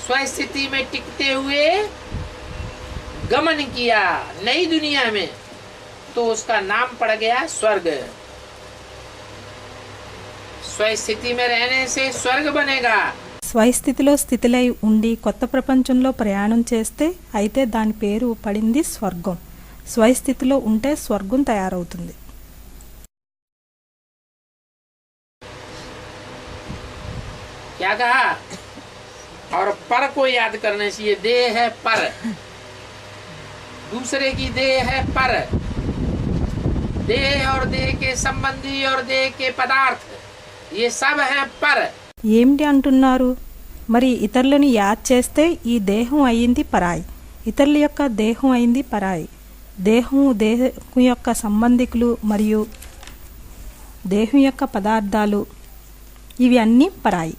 स्वस्थिति में टिकते हुए गमन किया नई दुनिया में, तो उसका नाम पड़ गया स्वर्ग। स्वस्थिति में रहने से स्वर्ग बनेगा। స్వస్థితిలో స్థితిలై ఉండి కొత్త ప్రపంచంలో ప్రయాణం చేస్తే అయితే దాని పేరు పడింది స్వర్గం. స్వస్థితిలో ఉంటే స్వర్గం తయారవుతుంది. क्या कहा? और पर को याद करने से ये देह है पर, दूसरे की देह है पर, देह और देह के संबंधी और देह के पदार्थ ये सब हैं पर. ఏమిటి అంటున్నారు? మరి ఇతరులను యాద్ చేస్తే ఈ దేహం అయింది పరాయి, ఇతరుల యొక్క దేహం అయింది పరాయి. దేహం యొక్క సంబంధికులు మరియు దేహం యొక్క పదార్థాలు ఇవి అన్నీ పరాయి.